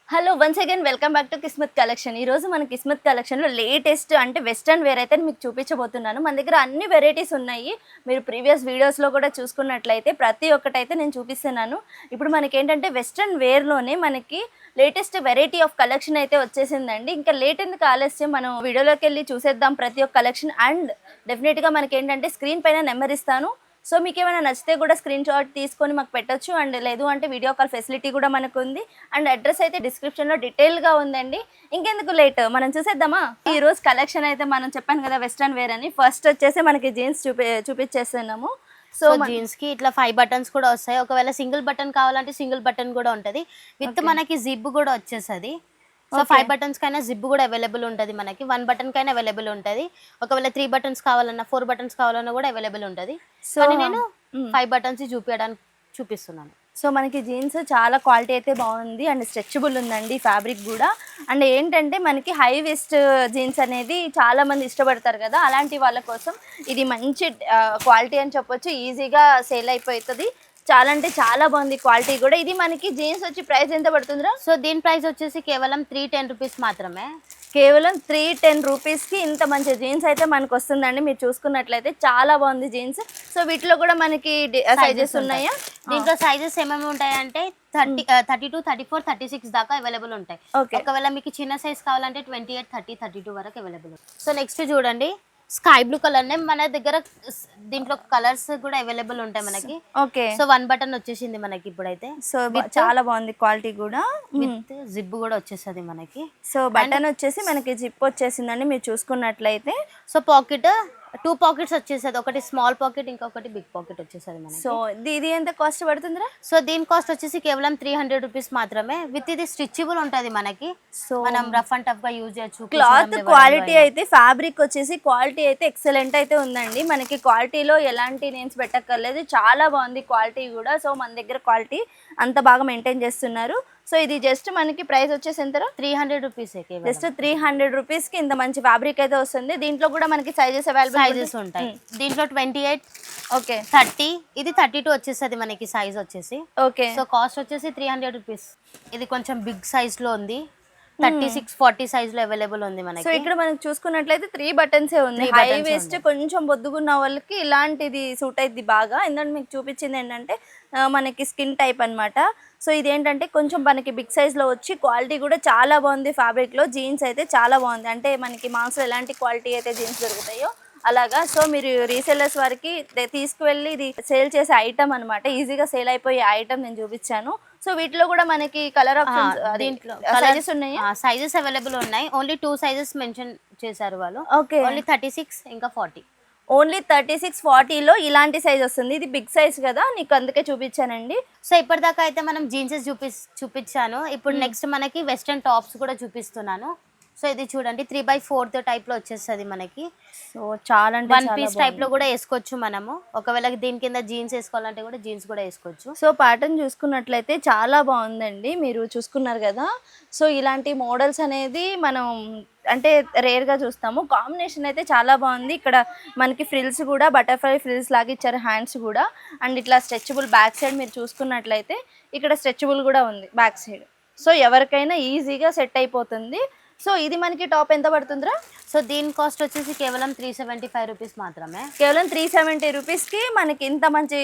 Hello once again welcome back to Kismat collection. ఈరోజు మన కిస్మత్ కలెక్షన్లో లేటెస్ట్ అంటే వెస్ట్రన్ వేర్ అయితే మీకు చూపించబోతున్నాను. మన దగ్గర అన్ని వెరైటీస్ ఉన్నాయి. మీరు ప్రీవియస్ వీడియోస్లో కూడా చూసుకున్నట్లయితే ప్రతి ఒక్కటైతే నేను చూపిస్తున్నాను. ఇప్పుడు మనకేంటంటే వెస్ట్రన్ వేర్లోనే మనకి లేటెస్ట్ వెరైటీ ఆఫ్ కలెక్షన్ అయితే వచ్చేసిందండి. ఇంకా లేట్ ఎందుకు ఆలస్యం, మనం వీడియోలోకి వెళ్ళి చూసేద్దాం ప్రతి ఒక్క కలెక్షన్. అండ్ డెఫినెట్గా మనకేంటంటే స్క్రీన్ పైన నెంబర్ ఇస్తాను. సో మీకు ఏమైనా నచ్చితే కూడా స్క్రీన్ షాట్ తీసుకొని మాకు పెట్టొచ్చు. అండ్ లేదు అంటే వీడియో కాల్ ఫెసిలిటీ కూడా మనకు ఉంది. అండ్ అడ్రస్ అయితే డిస్క్రిప్షన్లో డీటెయిల్గా ఉందండి. ఇంకెందుకు లేట్, మనం చూసేద్దామా? ఈరోజు కలెక్షన్ అయితే మనం చెప్పాను కదా వెస్ట్రన్ వేర్ అని. ఫస్ట్ వచ్చేసి మనకి జీన్స్ చూపించేస్తున్నాము. సో జీన్స్ కి ఇట్లా 5 బటన్స్ కూడా వస్తాయి. ఒకవేళ సింగిల్ బటన్ కావాలంటే సింగిల్ బటన్ కూడా ఉంటది. విత్ మనకి జిప్ కూడా వచ్చేసది. సో 5 బటన్స్ కైనా జిప్ కూడా అవైలబుల్ ఉంటుంది మనకి. 1 బటన్ కైనా అవైలబుల్ ఉంటుంది. ఒకవేళ 3 బటన్స్ కావాలన్నా 4 బటన్స్ కావాలన్నా కూడా అవైలబుల్ ఉంటుంది. సో నేను 5 బటన్స్ చూపిస్తున్నాను. సో మనకి జీన్స్ చాలా క్వాలిటీ అయితే బాగుంది అండ్ స్ట్రెచబుల్ ఉందండి ఫ్యాబ్రిక్ కూడా. అండ్ ఏంటంటే మనకి హై వేస్ట్ జీన్స్ అనేది చాలామంది ఇష్టపడతారు కదా, అలాంటి వాళ్ళ కోసం ఇది మంచి క్వాలిటీ అని చెప్పొచ్చు. ఈజీగా సేల్ అయిపోతుంది. చాలా అంటే చాలా బాగుంది క్వాలిటీ కూడా. ఇది మనకి జీన్స్ వచ్చి ప్రైస్ ఎంత పడుతుందిరా? సో దీని ప్రైస్ వచ్చేసి కేవలం 310 రూపీస్ మాత్రమే. కేవలం 310 రూపీస్కి ఇంత మంచి జీన్స్ అయితే మనకు వస్తుందండి. మీరు చూసుకున్నట్లయితే చాలా బాగుంది జీన్స్. సో వీటిలో కూడా మనకి సైజెస్ ఉన్నాయా? దీంట్లో సైజెస్ ఏమేమి ఉంటాయంటే 32, 34, 36 దాకా అవైలబుల్ ఉంటాయి. ఒకవేళ మీకు చిన్న సైజ్ కావాలంటే 28, 30, 32 వరకు అవైలబుల్. సో నెక్స్ట్ చూడండి, స్కై బ్లూ కలర్ నే మన దగ్గర. దీంట్లో కలర్స్ కూడా అవైలబుల్ ఉంటాయి మనకి. ఓకే. సో 1 బటన్ వచ్చేసింది మనకి ఇప్పుడైతే. సో చాలా బాగుంది క్వాలిటీ కూడా. విత్ జిప్ కూడా వచ్చేస్తుంది మనకి. సో బటన్ వచ్చేసి మనకి జిప్ వచ్చేసిందండి మీరు చూసుకున్నట్లయితే. సో పాకెట్ 2 పాకెట్స్ వచ్చేసేది. ఒకటి స్మాల్ పాకెట్, ఇంకొకటి బిగ్ పాకెట్ వచ్చేసేది మనకి. సో ఇది ఎంత కాస్ట్ పడుతుందిరా? సో దీని కాస్ట్ వచ్చేసి కేవలం 300 రూపీస్ మాత్రమే. విత్ ఇది స్ట్రిచబుల్ ఉంటుంది మనకి. సో మనం రఫ్ అండ్ టఫ్ గా యూజ్ చేయొచ్చు. క్లాత్ క్వాలిటీ అయితే, ఫ్యాబ్రిక్ వచ్చేసి క్వాలిటీ అయితే ఎక్సలెంట్ అయితే ఉందండి. మనకి క్వాలిటీలో ఎలాంటి నేమ్స్ పెట్టక్కర్లేదు, చాలా బాగుంది క్వాలిటీ కూడా. సో మన దగ్గర క్వాలిటీ అంత బాగా మెయింటైన్ చేస్తున్నారు. సో ఇది జస్ట్ మనకి ప్రైస్ వచ్చేసి ఎంతరా? 300 రూపీస్. జస్ట్ 300 రూపీస్కి ఇంత మంచి ఫ్యాబ్రిక్ అయితే వస్తుంది. దీంట్లో కూడా మనకి సైజెస్ అవైలబుల్ ఉంటాయి. దీంట్లో 28, ఓకే, 30, ఇది 32 వచ్చేస్తుంది మనకి సైజ్ వచ్చేసి. ఓకే. సో కాస్ట్ వచ్చేసి 300 రూపీస్. ఇది కొంచెం బిగ్ సైజ్ లో ఉంది. 36, 40 సైజ్ లో అవైలబుల్ ఉంది మనకి. సో ఇక్కడ మనకి చూసుకున్నట్లయితే 3 బటన్సే ఉంది. హై వేస్ట్ కొంచెం బొద్దుగున్న వాళ్ళకి ఇలాంటిది సూట్ అయింది బాగా. ఎందుకంటే మీకు చూపించింది ఏంటంటే మనకి స్కిన్ టైప్ అనమాట. సో ఇదేంటంటే కొంచెం మనకి బిగ్ సైజ్లో వచ్చి క్వాలిటీ కూడా చాలా బాగుంది. ఫ్యాబ్రిక్లో జీన్స్ అయితే చాలా బాగుంది. అంటే మనకి మాల్స్లో ఎలాంటి క్వాలిటీ అయితే జీన్స్ దొరుకుతాయో అలాగా. సో మీరు రీసెల్లర్స్ వారికి తీసుకువెళ్ళి ఇది సేల్ చేసే ఐటమ్ అనమాట. ఈజీగా సేల్ అయిపోయే ఐటమ్ నేను చూపించాను. సో వీటిలో కూడా మనకి కలర్ ఆప్షన్స్, దీంట్లో సైజెస్ ఉన్నాయి. సైజెస్ అవైలబుల్ ఉన్నాయి. ఓన్లీ 2 సైజెస్ మెన్షన్ చేశారు వాళ్ళు. ఓకే. ఓన్లీ 36 ఇంకా 40. ఓన్లీ 36, 40లో ఇలాంటి సైజ్ వస్తుంది. ఇది బిగ్ సైజ్ కదా, నీకు అందుకే చూపించానండి. సో ఇప్పటిదాకా అయితే మనం జీన్సెస్ చూపించాను. ఇప్పుడు నెక్స్ట్ మనకి వెస్ట్రన్ టాప్స్ కూడా చూపిస్తున్నాను. సో ఇది చూడండి, 3/4 టైప్ లో వచ్చేస్తుంది మనకి. సో చాలా అంటే 1 పీస్ టైప్ లో కూడా వేసుకోవచ్చు మనము. ఒకవేళ దీని కింద జీన్స్ వేసుకోవాలంటే కూడా జీన్స్ కూడా వేసుకోవచ్చు. సో ప్యాటర్న్ చూసుకున్నట్లయితే చాలా బాగుందండి, మీరు చూసుకున్నారు కదా. సో ఇలాంటి మోడల్స్ అనేది మనం అంటే రేర్గా చూస్తాము. కాంబినేషన్ అయితే చాలా బాగుంది. ఇక్కడ మనకి ఫ్రిల్స్ కూడా బటర్ఫ్లై ఫ్రిల్స్ లాగా ఇచ్చారు, హ్యాండ్స్ కూడా. అండ్ ఇట్లా స్ట్రెచబుల్ బ్యాక్ సైడ్ మీరు చూసుకున్నట్లయితే ఇక్కడ స్ట్రెచబుల్ కూడా ఉంది బ్యాక్ సైడ్. సో ఎవరికైనా ఈజీగా సెట్ అయిపోతుంది. సో ఇది మనకి టాప్ ఎంత పడుతుందిరా? సో దీని కాస్ట్ వచ్చేసి కేవలం 375 రూపీస్ మాత్రమే. కేవలం 370 రూపీస్కి మనకి ఇంత మంచి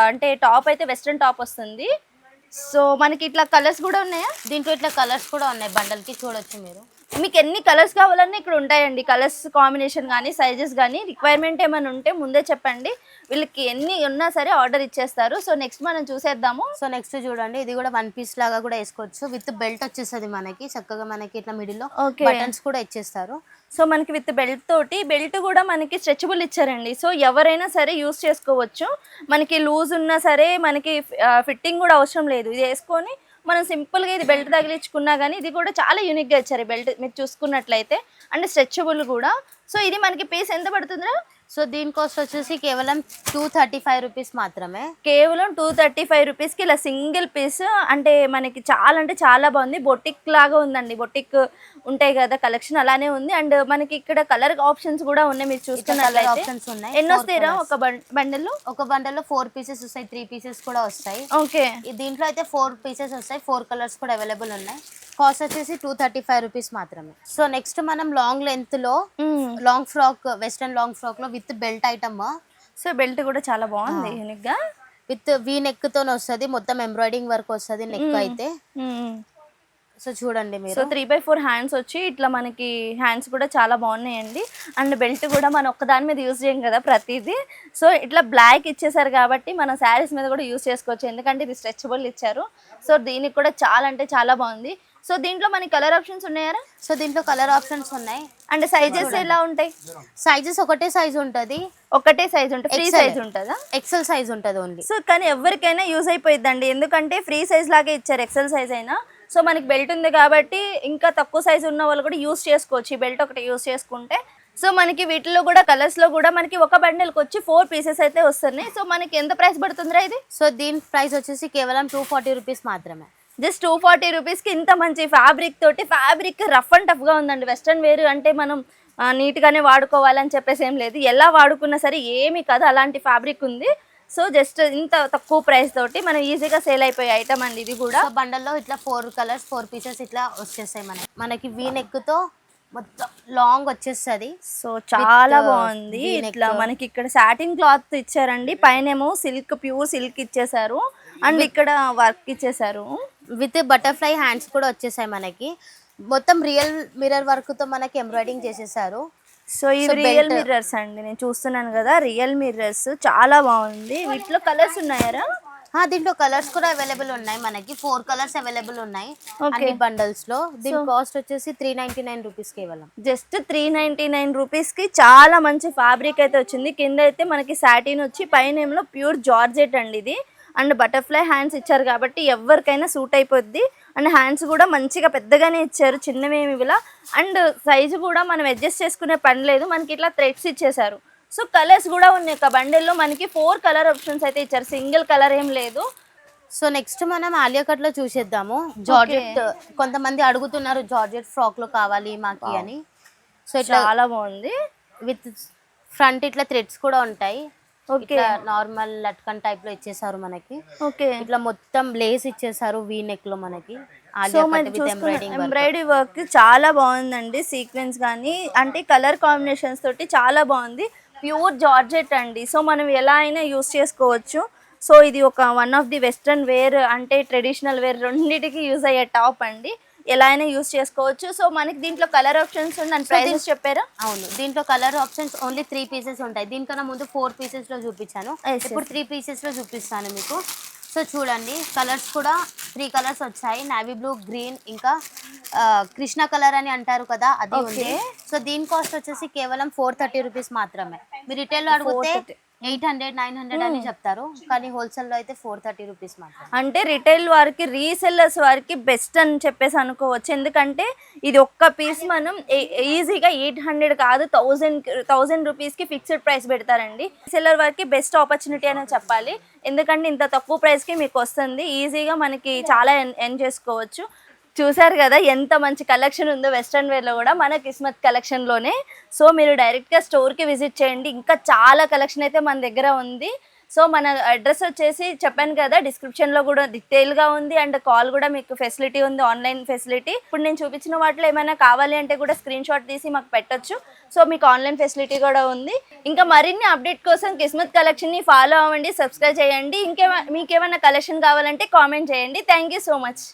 అంటే టాప్ అయితే వెస్ట్రన్ టాప్ వస్తుంది. సో మనకి ఇట్లా కలర్స్ కూడా ఉన్నాయా? దీంట్లో ఇట్లా కలర్స్ కూడా ఉన్నాయి. బండల్కి చూడొచ్చు మీరు. మీకు ఎన్ని కలర్స్ కావాలన్నా ఇక్కడ ఉంటాయండి. కలర్స్ కాంబినేషన్ కానీ సైజెస్ కానీ రిక్వైర్మెంట్ ఏమైనా ఉంటే ముందే చెప్పండి, వీళ్ళకి ఎన్ని ఉన్నా సరే ఆర్డర్ ఇచ్చేస్తారు. సో నెక్స్ట్ మనం చూసేద్దాము. సో నెక్స్ట్ చూడండి, ఇది కూడా 1 పీస్ లాగా కూడా వేసుకోవచ్చు. విత్ బెల్ట్ వచ్చేస్తుంది మనకి. చక్కగా మనకి ఇట్లా మిడిల్లో బటన్స్ కూడా ఇచ్చేస్తారు. సో మనకి విత్ బెల్ట్ తోటి, బెల్ట్ కూడా మనకి స్ట్రెచబుల్ ఇచ్చారండి. సో ఎవరైనా సరే యూస్ చేసుకోవచ్చు. మనకి లూజ్ ఉన్నా సరే మనకి ఫిట్టింగ్ కూడా అవసరం లేదు. ఇది వేసుకొని మనం సింపుల్గా ఇది బెల్ట్ తగిలించుకున్నా కానీ ఇది కూడా చాలా యూనిక్గా ఇచ్చారు ఈ బెల్ట్ మీరు చూసుకున్నట్లయితే. అండ్ స్ట్రెచబుల్ కూడా. సో ఇది మనకి పీస్ ఎంత పడుతుందిరా? సో దీని కాస్ట్ వచ్చేసి కేవలం 235 రూపీస్ మాత్రమే. కేవలం 235 రూపీస్కి ఇలా సింగిల్ పీస్. అంటే మనకి చాలా అంటే చాలా బాగుంది. బొటిక్ లాగా ఉందండి. బొటిక్ ఉంటాయి కదా కలెక్షన్, అలానే ఉంది. అండ్ మనకి ఇక్కడ కలర్ ఆప్షన్స్ కూడా ఉన్నాయి. మీరు చూసుకున్నట్లయితే ఎన్ని వస్తాయిరా ఒక బండిల్లో? ఒక బండిల్లో 4 పీసెస్ వస్తాయి, 3 పీసెస్ కూడా వస్తాయి. ఓకే. దీంట్లో అయితే 4 పీసెస్ వస్తాయి. 4 కలర్స్ కూడా అవైలబుల్ ఉన్నాయి. కాస్ట్ వచ్చేసి 235 రూపీస్ మాత్రమే. సో నెక్స్ట్ మనం లాంగ్ లెంత్ లో long frock, western long frock లో with belt item. So belt కూడా చాలా బాగుంది యూనిక్ గా, విత్ వీ నెక్ తో వస్తుంది, మొత్తం ఎంబ్రాయిడింగ్ వర్క్ వస్తుంది నెక్ అయితే. సో చూడండి మీరు. సో 3/4 హ్యాండ్స్ వచ్చి ఇట్లా మనకి హ్యాండ్స్ కూడా చాలా బాగున్నాయండి. అండ్ బెల్ట్ కూడా మనం ఒక్కదాని మీద యూజ్ చేయం కదా ప్రతిదీ. సో ఇట్లా బ్లాక్ ఇచ్చేసారు కాబట్టి మన శారీస్ మీద కూడా యూజ్ చేసుకోవచ్చు, ఎందుకంటే ఇది స్ట్రెచబుల్ ఇచ్చారు. సో దీనికి కూడా చాలా అంటే చాలా బాగుంది. సో దీంట్లో మనకి కలర్ ఆప్షన్స్ ఉన్నాయా? సో దీంట్లో కలర్ ఆప్షన్స్ ఉన్నాయి. అండ్ సైజెస్ ఎలా ఉంటాయి? సైజెస్ ఒకటే సైజ్ ఉంటుంది. ఒకటే సైజ్ ఉంటుంది, ఫ్రీ సైజ్ ఉంటుందా? ఎక్సెల్ సైజ్ ఉంటుంది ఓన్లీ. సో కానీ ఎవరికైనా యూజ్ అయిపోయిందండి, ఎందుకంటే ఫ్రీ సైజ్ లాగే ఇచ్చారు ఎక్సెల్ సైజ్ అయినా. సో మనకి బెల్ట్ ఉంది కాబట్టి ఇంకా తక్కువ సైజు ఉన్న వాళ్ళు కూడా యూస్ చేసుకోవచ్చు ఈ బెల్ట్ ఒకటి యూస్ చేసుకుంటే. సో మనకి వీటిలో కూడా కలర్స్లో కూడా మనకి ఒక బండిల్కి వచ్చి 4 పీసెస్ అయితే వస్తున్నాయి. సో మనకి ఎంత ప్రైస్ పడుతుందిరా ఇది? సో దీని ప్రైస్ వచ్చేసి కేవలం 240 రూపీస్ మాత్రమే. జస్ట్ 240 రూపీస్కి ఇంత మంచి ఫ్యాబ్రిక్ తోటి, ఫ్యాబ్రిక్ రఫ్ అండ్ టఫ్గా ఉందండి. వెస్ట్రన్ వేర్ అంటే మనం నీట్గానే వాడుకోవాలని చెప్పేసి ఏం లేదు, ఎలా వాడుకున్నా సరే ఏమీ కాదు అలాంటి ఫ్యాబ్రిక్ ఉంది. సో జస్ట్ ఇంత తక్కువ ప్రైస్ తోటి మనం ఈజీగా సేల్ అయిపోయే ఐటమ్ అండి ఇది కూడా. బండల్లో ఇట్లా 4 కలర్స్ 4 పీసెస్ ఇట్లా వచ్చేస్తాయి మనకి వీ నెక్ తో మొత్తం లాంగ్ వచ్చేస్తుంది. సో చాలా బాగుంది. ఇట్లా మనకి ఇక్కడ సాటిన్ క్లాత్ ఇచ్చారండి, పైనేమో సిల్క్, ప్యూర్ సిల్క్ ఇచ్చేసారు, అండ్ ఇక్కడ వర్క్ ఇచ్చేసారు. విత్ బటర్ఫ్లై హ్యాండ్స్ కూడా వచ్చేసాయి మనకి. మొత్తం రియల్ మిర్రర్ వర్క్ తో మనకి ఎంబ్రాయిడింగ్ చేసేసారు. సో ఇవి రియల్ మిర్రర్స్ అండి, నేను చూస్తున్నాను కదా రియల్ మిర్రర్స్, చాలా బాగుంది. వీటిలో కలర్స్ ఉన్నాయారా? దీంట్లో కలర్స్ కూడా అవైలబుల్ ఉన్నాయి మనకి. 4 కలర్స్ అవైలబుల్ ఉన్నాయి అన్ని బండల్స్ లో. దీని కాస్ట్ వచ్చేసి 399 రూపీస్ కేవలం. జస్ట్ 399 రూపీస్కి చాలా మంచి ఫ్యాబ్రిక్ అయితే వచ్చింది. కింద అయితే మనకి సాటిన్ వచ్చి, పైన ఏమో ప్యూర్ జార్జెట్ అండి ఇది. అండ్ బటర్ఫ్లై హ్యాండ్స్ ఇచ్చారు కాబట్టి ఎవరికైనా సూట్ అయిపోద్ది. అండ్ హ్యాండ్స్ కూడా మంచిగా పెద్దగానే ఇచ్చారు, చిన్నవేమి ఇలా. అండ్ సైజు కూడా మనం అడ్జస్ట్ చేసుకునే పని లేదు, మనకి ఇట్లా థ్రెడ్స్ ఇచ్చేసారు. సో కలర్స్ కూడా ఉన్నాయి ఒక బండిల్లో మనకి 4 కలర్ ఆప్షన్స్ అయితే ఇచ్చారు, సింగిల్ కలర్ ఏం లేదు. సో నెక్స్ట్ మనం ఆలియా కట్ లో చూసేద్దాము. జార్జెట్ కొంతమంది అడుగుతున్నారు జార్జెట్ ఫ్రాక్ లో కావాలి మాకి అని. సో ఇట్లా చాలా బాగుంది. విత్ ఫ్రంట్ ఇట్లా థ్రెడ్స్ కూడా ఉంటాయి. ఓకే, నార్మల్ లట్కన్ టైప్ లో ఇచ్చేసారు మనకి. ఓకే, ఇట్లా మొత్తం లేస్ ఇచ్చేసారు వీ నెక్ లో మనకి. ఎంబ్రాయిడరీ వర్క్ చాలా బాగుందండి, సీక్వెన్స్ కానీ అంటే కలర్ కాంబినేషన్స్ తోటి చాలా బాగుంది. ప్యూర్ జార్జెట్ అండి. సో మనం ఎలా అయినా యూస్ చేసుకోవచ్చు. సో ఇది ఒక one of the western wear అంటే ట్రెడిషనల్ వేర్ రెండింటికి యూజ్ అయ్యే టాప్ అండి, ఎలా అయినా యూస్ చేసుకోవచ్చు. సో మనకి దీంట్లో కలర్ ఆప్షన్స్ అండ్ ప్రైసెస్ చెప్పారా? అవును, దీంట్లో కలర్ ఆప్షన్స్ ఓన్లీ 3 పీసెస్ ఉంటాయి. దీనికన్నా ముందు 4 పీసెస్ లో చూపించాను, ఇప్పుడు 3 పీసెస్ లో చూపిస్తాను మీకు. సో చూడండి, కలర్స్ కూడా 3 కలర్స్ వచ్చాయి. నావీ బ్లూ, గ్రీన్, ఇంకా కృష్ణ కలర్ అని అంటారు కదా, అది ఉంది. సో దీని కాస్ట్ వచ్చేసి కేవలం 430 రూపీస్ మాత్రమే. మీరు రిటైల్ లో అడిగితే 800, 900 అని చెప్తారు, కానీ హోల్సేల్ లో అయితే 430 రూపీస్ మాత్రం. అంటే రిటైల్ వారికి, రీసెల్లర్స్ వారికి బెస్ట్ అని చెప్పేసి అనుకోవచ్చు, ఎందుకంటే ఇది ఒక్క పీస్ మనం ఈజీగా 800 కాదు 1000 రూపీస్కి ఫిక్స్డ్ ప్రైస్ పెడతారండి. రీసెల్లర్ వారికి బెస్ట్ ఆపర్చునిటీ అనే చెప్పాలి, ఎందుకంటే ఇంత తక్కువ ప్రైస్కి మీకు వస్తుంది, ఈజీగా మనకి చాలా ఎర్న్ చేసుకోవచ్చు. చూసారు కదా ఎంత మంచి కలెక్షన్ ఉందో వెస్ట్రన్ వేర్లో కూడా మన కిస్మత్ కలెక్షన్లోనే. సో మీరు డైరెక్ట్గా స్టోర్కి విజిట్ చేయండి, ఇంకా చాలా కలెక్షన్ అయితే మన దగ్గర ఉంది. సో మన అడ్రస్ వచ్చేసి చెప్పాను కదా, డిస్క్రిప్షన్లో కూడా డీటెయిల్గా ఉంది, అండ్ కాల్ కూడా మీకు ఫెసిలిటీ ఉంది, ఆన్లైన్ ఫెసిలిటీ. ఇప్పుడు నేను చూపించిన వాటిలో ఏమైనా కావాలి అంటే కూడా స్క్రీన్ షాట్ తీసి మాకు పెట్టొచ్చు. సో మీకు ఆన్లైన్ ఫెసిలిటీ కూడా ఉంది. ఇంకా మరిన్ని అప్డేట్ కోసం కిస్మత్ కలెక్షన్ని ఫాలో అవ్వండి, సబ్స్క్రైబ్ చేయండి. మీకేమైనా కలెక్షన్ కావాలంటే కామెంట్ చేయండి. Thank you so much.